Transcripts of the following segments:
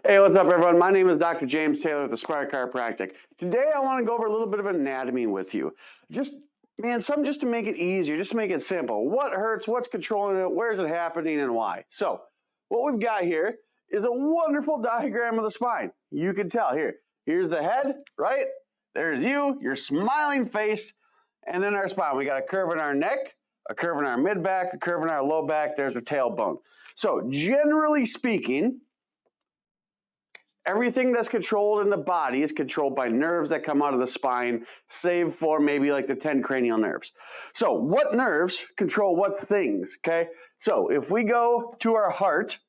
Hey, what's up, everyone? My name is Dr. James Taylor with Aspire Chiropractic. Today, I want to go over a little bit of anatomy with you. Something just to make it easier, just to make it simple. What hurts, what's controlling it, where's it happening, and why? So, what we've got here is a wonderful diagram of the spine. You can tell here. Here's the head, right? There's you, your smiling face, and then our spine. We got a curve in our neck, a curve in our mid-back, a curve in our low back. There's our tailbone. So, generally speaking, everything that's controlled in the body is controlled by nerves that come out of the spine, save for maybe like the 10 cranial nerves. So what nerves control what things, okay? So if we go to our heart,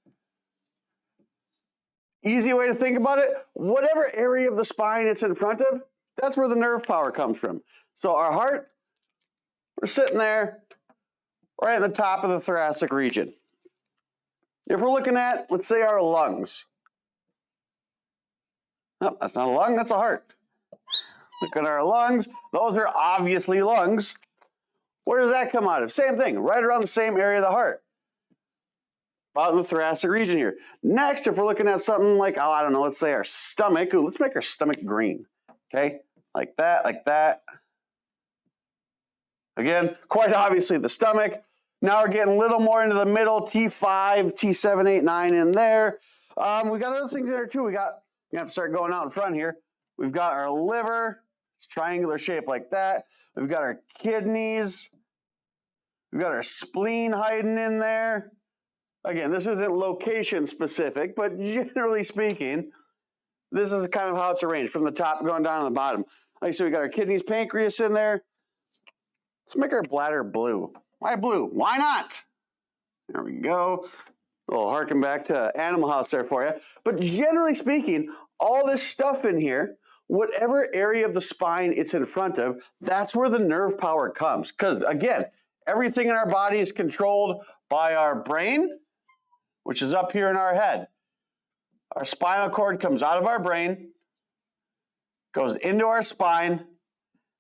easy way to think about it, whatever area of the spine it's in front of, that's where the nerve power comes from. So our heart, we're sitting there right at the top of the thoracic region. If we're looking at, let's say, our lungs, no, that's not a lung, that's a heart. Look at our lungs. Those are obviously lungs. Where does that come out of? Same thing, right around the same area of the heart. About in the thoracic region here. Next, if we're looking at something like, I don't know, let's say our stomach. Ooh, let's make our stomach green. Okay, like that, like that. Again, quite obviously the stomach. Now we're getting a little more into the middle, T5, T7, 8, 9 in there. We got other things in there too. You have to start going out in front here. We've got our liver. It's triangular shape like that. We've got our kidneys. We've got our spleen hiding in there. Again, this isn't location specific, but generally speaking, this is kind of how it's arranged from the top going down to the bottom. Like I said, we got our kidneys, pancreas in there. Let's make our bladder blue. Why blue? Why not? There we go. A little harken back to Animal House there for you. But generally speaking, all this stuff in here, whatever area of the spine it's in front of, that's where the nerve power comes. Because again, everything in our body is controlled by our brain, which is up here in our head. Our spinal cord comes out of our brain, goes into our spine,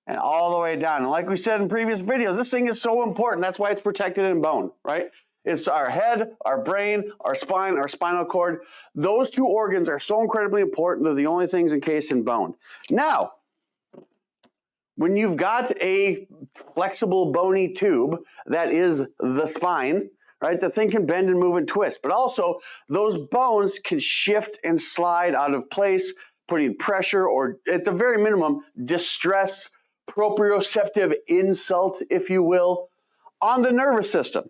and all the way down. And like we said in previous videos, this thing is so important. That's why it's protected in bone, right? It's our head, our brain, our spine, our spinal cord. Those two organs are so incredibly important. They're the only things encased in bone. Now, when you've got a flexible bony tube that is the spine, right? The thing can bend and move and twist, but also those bones can shift and slide out of place, putting pressure or at the very minimum, distress, proprioceptive insult, if you will, on the nervous system.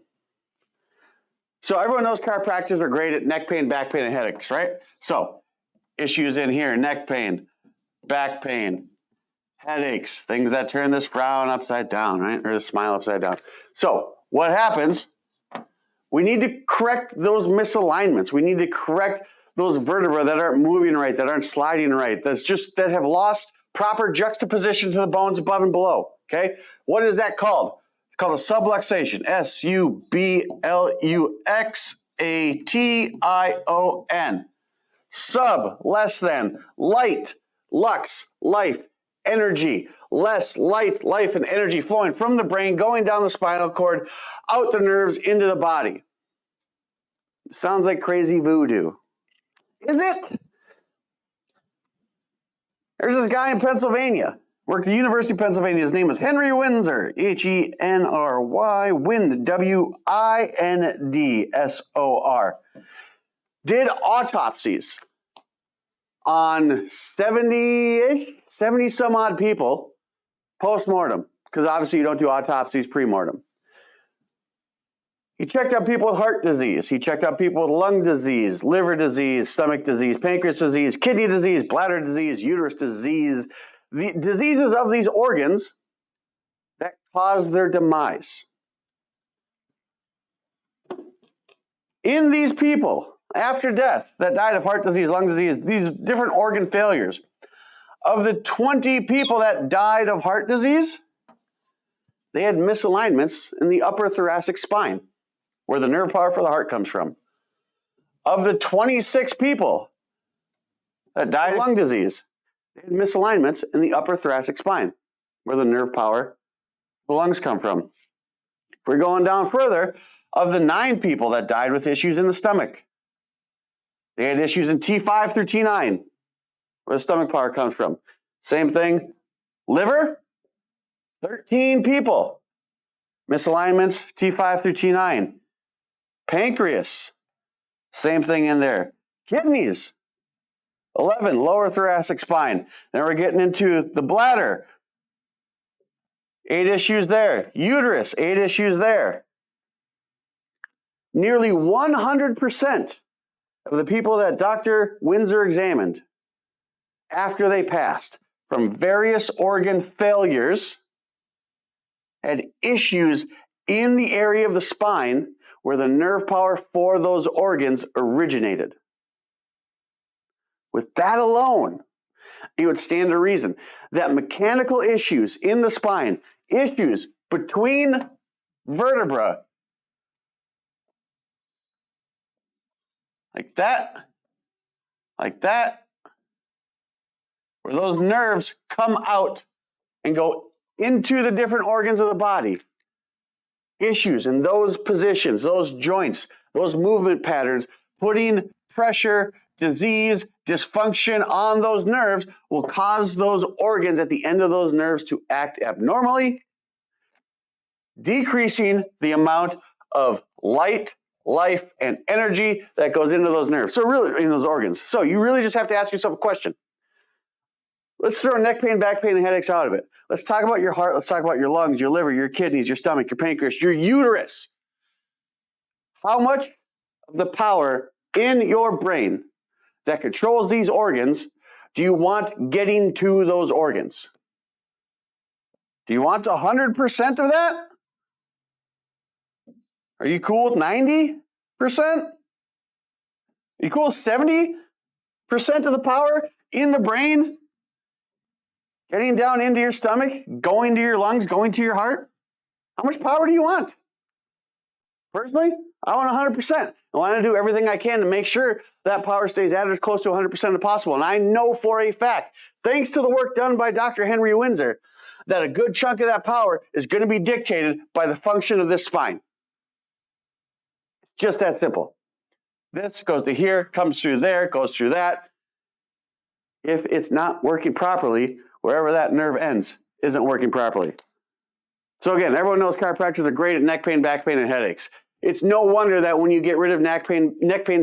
So everyone knows chiropractors are great at neck pain, back pain, and headaches, right? So issues in here, neck pain, back pain, headaches, things that turn this frown upside down, right? Or the smile upside down. So what happens? We need to correct those misalignments. We need to correct those vertebrae that aren't moving right, that aren't sliding right, that have lost proper juxtaposition to the bones above and below, okay? What is that called? It's called a subluxation, S-U-B-L-U-X-A-T-I-O-N. Sub, less than, light, lux, life, energy, less light, life, and energy flowing from the brain, going down the spinal cord, out the nerves, into the body. Sounds like crazy voodoo. Is it? There's this guy in Pennsylvania. Worked at the University of Pennsylvania. His name was Henry Windsor, H-E-N-R-Y, Wind, W-I-N-D-S-O-R. Did autopsies on 70-ish, 70 some odd people post-mortem, because obviously you don't do autopsies pre-mortem. He checked out people with heart disease. He checked out people with lung disease, liver disease, stomach disease, pancreas disease, kidney disease, bladder disease, uterus disease, the diseases of these organs that cause their demise. In these people, after death, that died of heart disease, lung disease, these different organ failures, of the 20 people that died of heart disease, they had misalignments in the upper thoracic spine, where the nerve power for the heart comes from. Of the 26 people that died of lung disease, they had misalignments in the upper thoracic spine, where the nerve power the lungs come from. If we're going down further, of the 9 people that died with issues in the stomach, They had issues in T5 through T9, where the stomach power comes from. Same thing, liver, 13 people. Misalignments, T5 through T9. Pancreas, same thing in there. Kidneys, 11, lower thoracic spine. Then we're getting into the bladder. 8 issues there. Uterus, 8 issues there. Nearly 100% of the people that Dr. Windsor examined after they passed from various organ failures had issues in the area of the spine where the nerve power for those organs originated. With that alone, it would stand to reason that mechanical issues in the spine, issues between vertebrae, like that, where those nerves come out and go into the different organs of the body. Issues in those positions, those joints, those movement patterns, putting pressure, disease, dysfunction on those nerves will cause those organs at the end of those nerves to act abnormally, decreasing the amount of light, life, and energy that goes into those nerves. So really, in those organs. So you really just have to ask yourself a question. Let's throw neck pain, back pain, and headaches out of it. Let's talk about your heart. Let's talk about your lungs, your liver, your kidneys, your stomach, your pancreas, your uterus. How much of the power in your brain that controls these organs do you want getting to those organs? Do you want 100% of that? Are you cool with 90%? Are you cool with 70% of the power in the brain getting down into your stomach, going to your lungs, going to your heart? How much power do you want? Personally, I want 100%. I want to do everything I can to make sure that power stays at as close to 100% as possible. And I know for a fact, thanks to the work done by Dr. Henry Windsor, that a good chunk of that power is going to be dictated by the function of this spine. It's just that simple. This goes to here, comes through there, goes through that. If it's not working properly, wherever that nerve ends isn't working properly. So again, everyone knows chiropractors are great at neck pain, back pain, and headaches. It's no wonder that when you get rid of neck pain,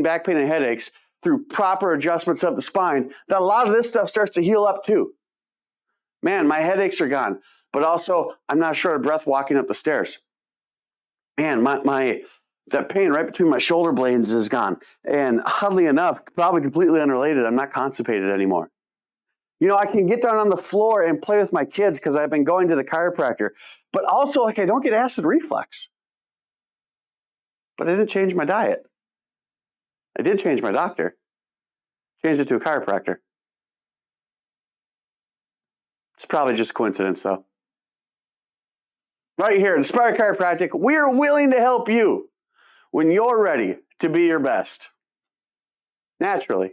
back pain, and headaches through proper adjustments of the spine, that a lot of this stuff starts to heal up too. Man, my headaches are gone, but also I'm not short of breath walking up the stairs. Man, that pain right between my shoulder blades is gone. And oddly enough, probably completely unrelated, I'm not constipated anymore. You know, I can get down on the floor and play with my kids because I've been going to the chiropractor, but also I don't get acid reflux. But I didn't change my diet. I did change my doctor. Changed it to a chiropractor. It's probably just a coincidence though. Right here at Aspire Chiropractic, we are willing to help you when you're ready to be your best. Naturally.